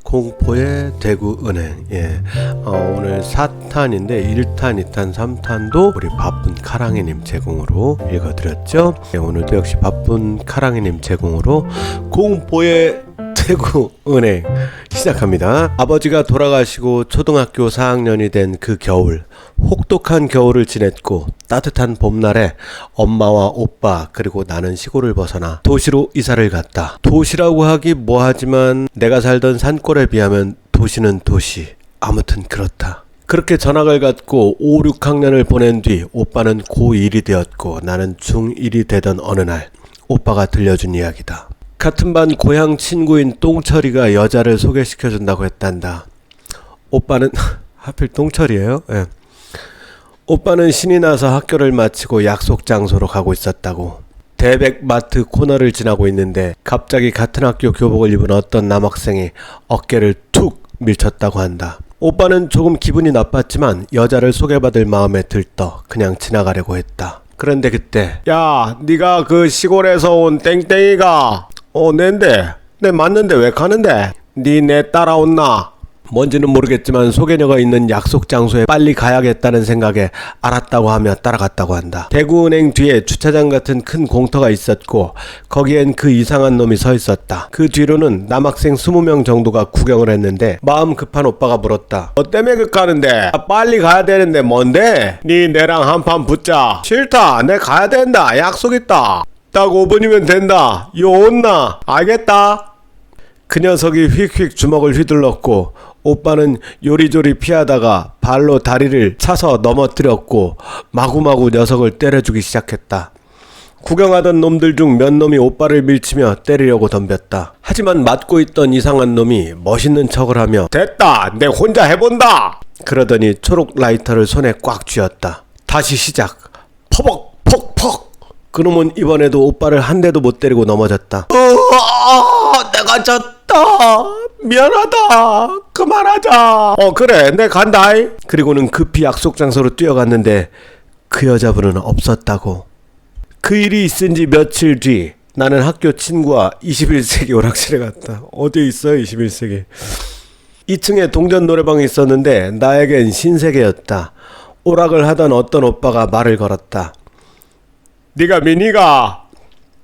공포의 대구은행. 오늘 4탄인데 1탄, 2탄, 3탄도 우리 바쁜 카랑이님 제공으로 읽어드렸죠. 오늘도 역시 바쁜 카랑이님 제공으로 공포의 대구은행 시작합니다. 아버지가 돌아가시고 초등학교 4학년이 된 그 겨울, 혹독한 겨울을 지냈고 따뜻한 봄날에 엄마와 오빠 그리고 나는 시골을 벗어나 도시로 이사를 갔다. 도시라고 하기 뭐하지만 내가 살던 산골에 비하면 도시는 도시. 아무튼 그렇다. 그렇게 전학을 갔고 5, 6학년을 보낸 뒤 오빠는 고1이 되었고 나는 중1이 되던 어느 날 오빠가 들려준 이야기다. 같은 반 고향 친구인 똥철이가 여자를 소개시켜준다고 했단다. 오빠는 하필 똥철이에요? 예. 오빠는 신이 나서 학교를 마치고 약속 장소로 가고 있었다고. 대백마트 코너를 지나고 있는데 갑자기 같은 학교 교복을 입은 어떤 남학생이 어깨를 툭 밀쳤다고 한다. 오빠는 조금 기분이 나빴지만 여자를 소개받을 마음에 들떠 그냥 지나가려고 했다. 그런데 그때 야, 네가 그 시골에서 온 땡땡이가 낸데 내 맞는데 왜 가는데? 니 내 따라온나? 뭔지는 모르겠지만 소개녀가 있는 약속 장소에 빨리 가야겠다는 생각에 알았다고 하며 따라갔다고 한다. 대구은행 뒤에 주차장 같은 큰 공터가 있었고 거기엔 그 이상한 놈이 서 있었다. 그 뒤로는 남학생 20명 정도가 구경을 했는데 마음 급한 오빠가 물었다. 너 때문에 그 가는데? 빨리 가야 되는데 뭔데? 니 내랑 한판 붙자. 싫다. 내 가야 된다. 약속 있다. 딱 5분이면 된다. 요 온나? 알겠다. 그 녀석이 휙휙 주먹을 휘둘렀고 오빠는 요리조리 피하다가 발로 다리를 차서 넘어뜨렸고 마구마구 녀석을 때려주기 시작했다. 구경하던 놈들 중 몇 놈이 오빠를 밀치며 때리려고 덤볐다. 하지만 맞고 있던 이상한 놈이 멋있는 척을 하며 됐다! 내 혼자 해본다! 그러더니 초록 라이터를 손에 꽉 쥐었다. 다시 시작. 퍼벅 퍽퍽. 그놈은 이번에도 오빠를 한 대도 못 때리고 넘어졌다. 내가 졌다. 미안하다. 그만하자. 그래, 내 간다. 그리고는 급히 약속 장소로 뛰어갔는데 그 여자분은 없었다고. 그 일이 있은 지 며칠 뒤 나는 학교 친구와 21세기 오락실에 갔다. 어디에 있어요 21세기. 2층에 동전 노래방이 있었는데 나에겐 신세계였다. 오락을 하던 어떤 오빠가 말을 걸었다. 네가 미니가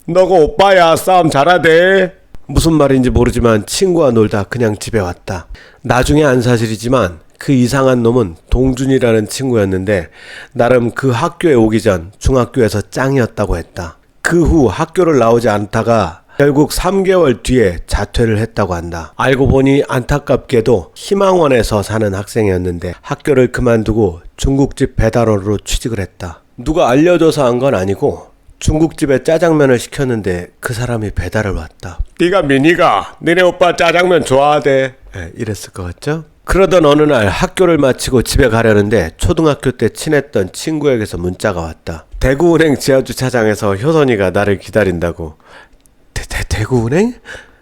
너가 오빠야. 싸움 잘하대. 무슨 말인지 모르지만 친구와 놀다 그냥 집에 왔다. 나중에 안 사실이지만 그 이상한 놈은 동준이라는 친구였는데 나름 그 학교에 오기 전 중학교에서 짱이었다고 했다. 그 후 학교를 나오지 않다가 결국 3개월 뒤에 자퇴를 했다고 한다. 알고 보니 안타깝게도 희망원에서 사는 학생이었는데 학교를 그만두고 중국집 배달원으로 취직을 했다. 누가 알려줘서 한 건 아니고 중국집에 짜장면을 시켰는데 그 사람이 배달을 왔다. 네가 미니가 니네 오빠 짜장면 좋아하대. 이랬을 것 같죠? 그러던 어느 날 학교를 마치고 집에 가려는데 초등학교 때 친했던 친구에게서 문자가 왔다. 대구은행 지하주차장에서 효선이가 나를 기다린다고. 대구은행?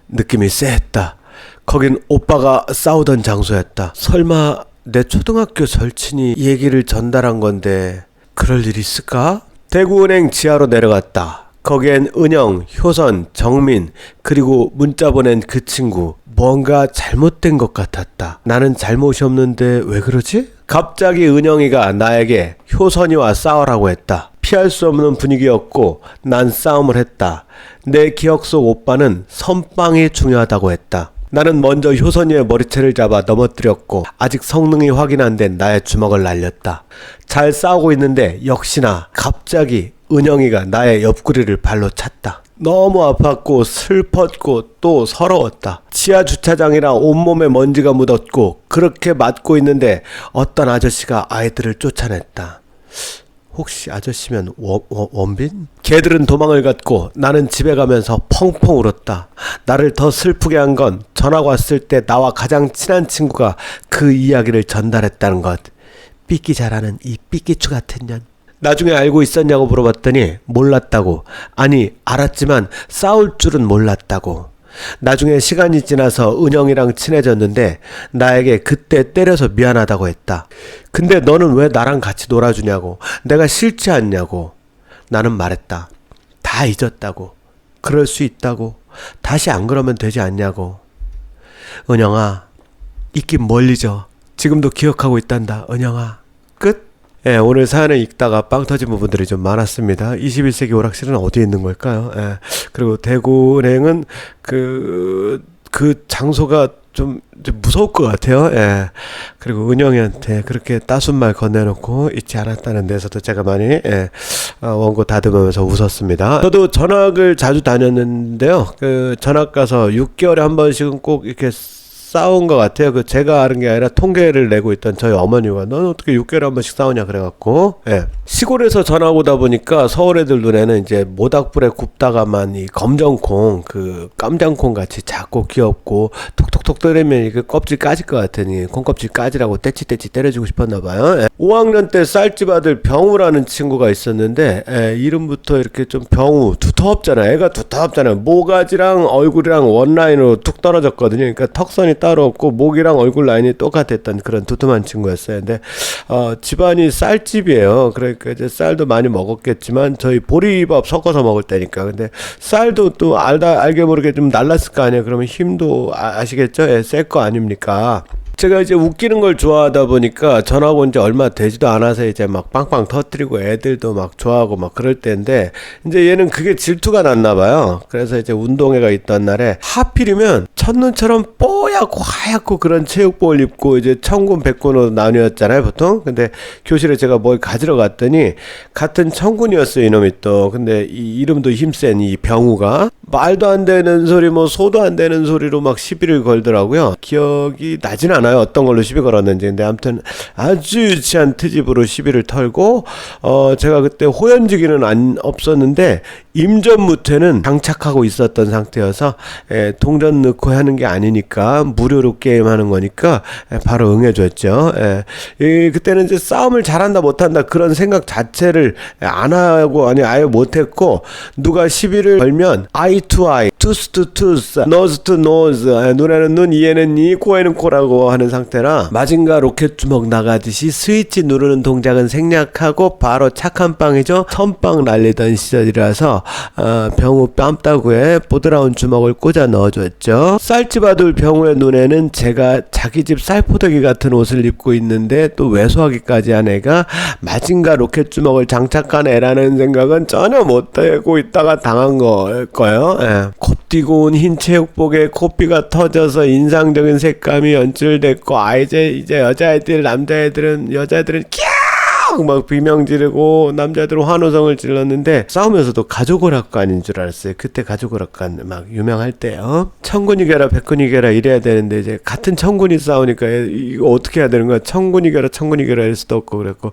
느낌이 쎄했다. 거긴 오빠가 싸우던 장소였다. 설마 내 초등학교 절친이 이 얘기를 전달한 건데 그럴 일이 있을까? 대구은행 지하로 내려갔다. 거기엔 은영, 효선, 정민 그리고 문자 보낸 그 친구. 뭔가 잘못된 것 같았다. 나는 잘못이 없는데 왜 그러지? 갑자기 은영이가 나에게 효선이와 싸우라고 했다. 피할 수 없는 분위기였고 난 싸움을 했다. 내 기억 속 오빠는 선빵이 중요하다고 했다. 나는 먼저 효선이의 머리채를 잡아 넘어뜨렸고 아직 성능이 확인 안 된 나의 주먹을 날렸다. 잘 싸우고 있는데 역시나 갑자기 은영이가 나의 옆구리를 발로 찼다. 너무 아팠고 슬펐고 또 서러웠다. 지하 주차장이라 온몸에 먼지가 묻었고 그렇게 맞고 있는데 어떤 아저씨가 아이들을 쫓아냈다. 혹시 아저씨면 원빈? 걔들은 도망을 갔고 나는 집에 가면서 펑펑 울었다. 나를 더 슬프게 한 건 전학 왔을 때 나와 가장 친한 친구가 그 이야기를 전달했다는 것. 삐끼 잘하는 이 삐끼추 같은 년. 나중에 알고 있었냐고 물어봤더니 몰랐다고. 아니 알았지만 싸울 줄은 몰랐다고. 나중에 시간이 지나서 은영이랑 친해졌는데 나에게 그때 때려서 미안하다고 했다. 근데 너는 왜 나랑 같이 놀아주냐고. 내가 싫지 않냐고. 나는 말했다. 다 잊었다고. 그럴 수 있다고. 다시 안 그러면 되지 않냐고. 은영아, 있긴 멀리죠. 지금도 기억하고 있단다. 은영아. 끝. 예, 오늘 사연을 읽다가 빵 터진 부분들이 좀 많았습니다. 21세기 오락실은 어디에 있는 걸까요? 예, 그리고 대구은행은 그 장소가 좀 무서울 것 같아요. 예. 그리고 은영이한테 그렇게 따순 말 건네놓고 잊지 않았다는 데서도 제가 많이 원고 다듬으면서 웃었습니다. 저도 전학을 자주 다녔는데요. 그 전학 가서 6개월에 한 번씩은 꼭 이렇게 싸운 것 같아요. 그 제가 아는 게 아니라 통계를 내고 있던 저희 어머니가 넌 어떻게 6개월에 한 번씩 싸우냐 그래갖고 시골에서 전화 오다 보니까 서울 애들 눈에는 이제 모닥불에 굽다가만 이 검정콩 그 깜장콩 같이 작고 귀엽고 톡톡톡 때리면 이게 껍질 까질 것 같으니 콩껍질 까지라고 떼치 때려주고 싶었나 봐요. 5학년 때 쌀집 아들 병우라는 친구가 있었는데 이름부터 이렇게 좀 병우 두텁잖아. 애가 두텁잖아요. 모가지랑 얼굴이랑 원라인으로 툭 떨어졌거든요. 그러니까 턱선이 따로 없고 목이랑 얼굴 라인이 똑같았던 그런 두툼한 친구였어요. 근데 집안이 쌀집이에요. 그러니까 이제 쌀도 많이 먹었겠지만 저희 보리밥 섞어서 먹을 때니까. 근데 쌀도 또 알게 모르게 좀 날랐을 거 아니에요. 그러면 힘도 아시겠죠? 셀 거 아닙니까? 제가 이제 웃기는 걸 좋아하다 보니까 전학 온 지 얼마 되지도 않아서 이제 막 빵빵 터뜨리고 애들도 막 좋아하고 막 그럴 때인데 이제 얘는 그게 질투가 났나 봐요. 그래서 이제 운동회가 있던 날에 하필이면 첫눈처럼 뽀얗고 하얗고 그런 체육복을 입고 이제 청군 백군으로 나뉘었잖아요 보통. 근데 교실에 제가 뭘 가지러 갔더니 같은 청군이었어요 이놈이 또. 근데 이 이름도 힘센 이 병우가 말도 안 되는 소리 뭐 소도 안 되는 소리로 막 시비를 걸더라고요. 기억이 나진 않아요 어떤 걸로 시비 걸었는지. 근데 아무튼 아주 유치한 트집으로 시비를 털고 제가 그때 호연지기는 없었는데 임전무퇴는 장착하고 있었던 상태여서 동전 넣고 하는 게 아니니까 무료로 게임하는 거니까 바로 응해줬죠. 그때는 이제 싸움을 잘한다 못한다 그런 생각 자체를 안 하고 아예 못했고 누가 시비를 걸면 eye to eye, tooth to tooth, nose to nose, 눈에는 눈, 이에는 이, 코에는 코라고 하는 상태라 마징가 로켓 주먹 나가듯이 스위치 누르는 동작은 생략하고 바로 착한 빵이죠. 선빵 날리던 시절이라서 병우 뺨따구에 보드라운 주먹을 꽂아 넣어줬죠. 쌀집 아들 병우의 눈에는 제가 자기 집 쌀포대기 같은 옷을 입고 있는데 또 왜소하기까지 한 애가 마징가 로켓 주먹을 장착한 애라는 생각은 전혀 못하고 있다가 당한 거예요. 곱디고 온 흰 체육복에 코피가 터져서 인상적인 색감이 연출됐고 이제 여자애들은 막 비명 지르고 남자들은 환호성을 질렀는데 싸우면서도 가족오락관 아닌 줄 알았어요. 그때 가족오락관 막 유명할 때요. 천군 이겨라 백군 이겨라 이래야 되는데 이제 같은 천군이 싸우니까 이거 어떻게 해야 되는 거야. 천군 이겨라 할 수도 없고 그랬고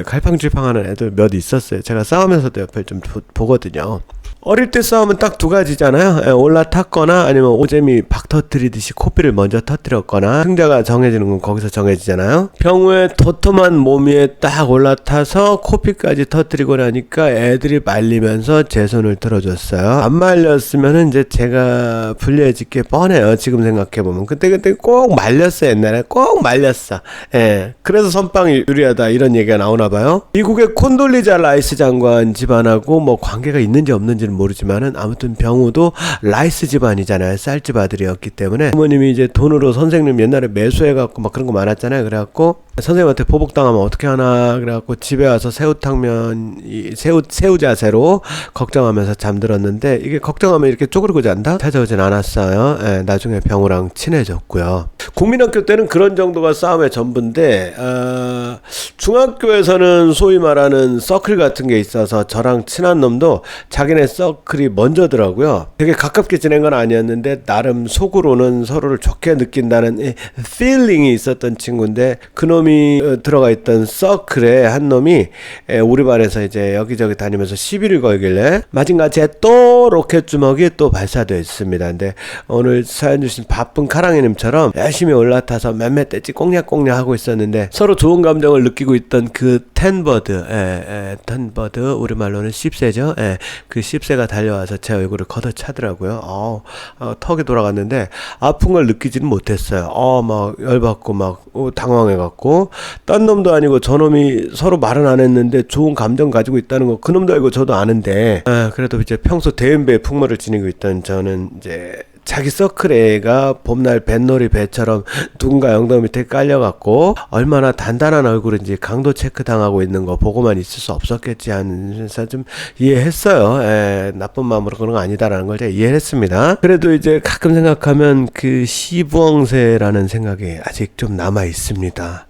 갈팡질팡하는 애들 몇 있었어요. 제가 싸우면서도 옆에 좀 보거든요. 어릴 때 싸움은 딱 두 가지잖아요. 올라탔거나 아니면 오재미 박 터뜨리듯이 코피를 먼저 터뜨렸거나 승자가 정해지는 건 거기서 정해지잖아요. 병우의 도톰한 몸 위에 딱 올라타서 코피까지 터뜨리고 나니까 애들이 말리면서 제 손을 들어줬어요. 안 말렸으면은 이제 제가 불리해질 게 뻔해요. 지금 생각해보면. 그때 꼭 말렸어. 옛날에 꼭 말렸어. 그래서 선빵이 유리하다 이런 얘기가 나오나 봐요. 미국의 콘돌리자 라이스 장관 집안하고 뭐 관계가 있는지 없는지는 모르지만은 아무튼 병우도 라이스 집안이잖아요. 쌀집 아들이었기 때문에 부모님이 이제 돈으로 선생님 옛날에 매수해갖고 막 그런 거 많았잖아요. 그래갖고 선생님한테 보복당하면 어떻게 하나 그래갖고 집에 와서 새우탕면 새우 자세로 걱정하면서 잠들었는데 이게 걱정하면 이렇게 쪼그리고 잔다? 찾아오진 않았어요. 나중에 병우랑 친해졌고요. 국민학교 때는 그런 정도가 싸움의 전부인데 중학교에서는 소위 말하는 서클 같은 게 있어서 저랑 친한 놈도 자기네 서클이 먼저더라고요. 되게 가깝게 지낸 건 아니었는데 나름 속으로는 서로를 좋게 느낀다는 feeling이 있었던 친구인데 그놈이 들어가 있던 서클에 한 놈이 우리 반에서 이제 여기저기 다니면서 시비를 걸길래 마징가 제또 로켓 주먹이 또 발사되어 있습니다. 근데 오늘 사연 주신 바쁜 카랑이님처럼 열심히 올라타서 몇몇 떼지 꽁냥꽁냥 하고 있었는데 서로 좋은 감정을 느끼고 있던 그 텐버드 우리말로는 씹새죠. 그 씹새가 달려와서 제 얼굴을 걷어차더라고요. 턱이 돌아갔는데 아픈 걸 느끼지는 못했어요. 막 열받고 막 당황해갖고 딴 놈도 아니고 저놈이 서로 말은 안 했는데 좋은 감정 가지고 있다는 거 그놈도 알고 저도 아는데 그래도 이제 평소 대인배의 풍모를 지니고 있던 저는 이제 자기 서클 애가 봄날 뱃놀이 배처럼 누군가 엉덩이 밑에 깔려갖고 얼마나 단단한 얼굴인지 강도 체크 당하고 있는 거 보고만 있을 수 없었겠지 하면서 좀 이해했어요. 나쁜 마음으로 그런 거 아니다라는 걸 제가 이해했습니다. 그래도 이제 가끔 생각하면 그 시부엉새라는 생각이 아직 좀 남아 있습니다.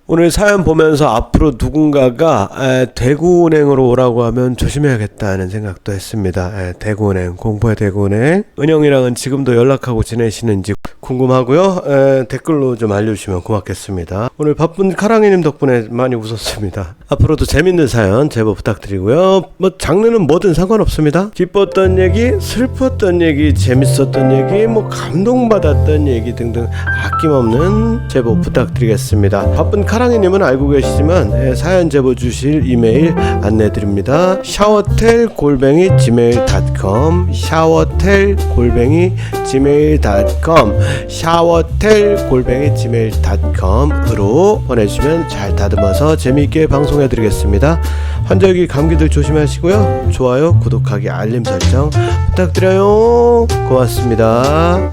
오늘 사연 보면서 앞으로 누군가가 대구은행으로 오라고 하면 조심해야겠다는 생각도 했습니다. 대구은행, 공포의 대구은행. 은영이랑은 지금도 연락하고 지내시는지 궁금하고요. 댓글로 좀 알려주시면 고맙겠습니다. 오늘 바쁜 카랑이님 덕분에 많이 웃었습니다. 앞으로도 재밌는 사연 제보 부탁드리고요. 뭐 장르는 뭐든 상관없습니다. 기뻤던 얘기, 슬펐던 얘기, 재밌었던 얘기, 뭐 감동받았던 얘기 등등 아낌없는 제보 부탁드리겠습니다. 바쁜 카랑이님은 알고 계시지만 사연 제보 주실 이메일 안내드립니다. 샤워텔@gmail.com 샤워텔@gmail.com 샤워텔@gmail.com으로 보내주시면 잘 다듬어서 재미있게 방송해드리겠습니다. 환절기 감기들 조심하시고요. 좋아요, 구독하기, 알림 설정 부탁드려요. 고맙습니다.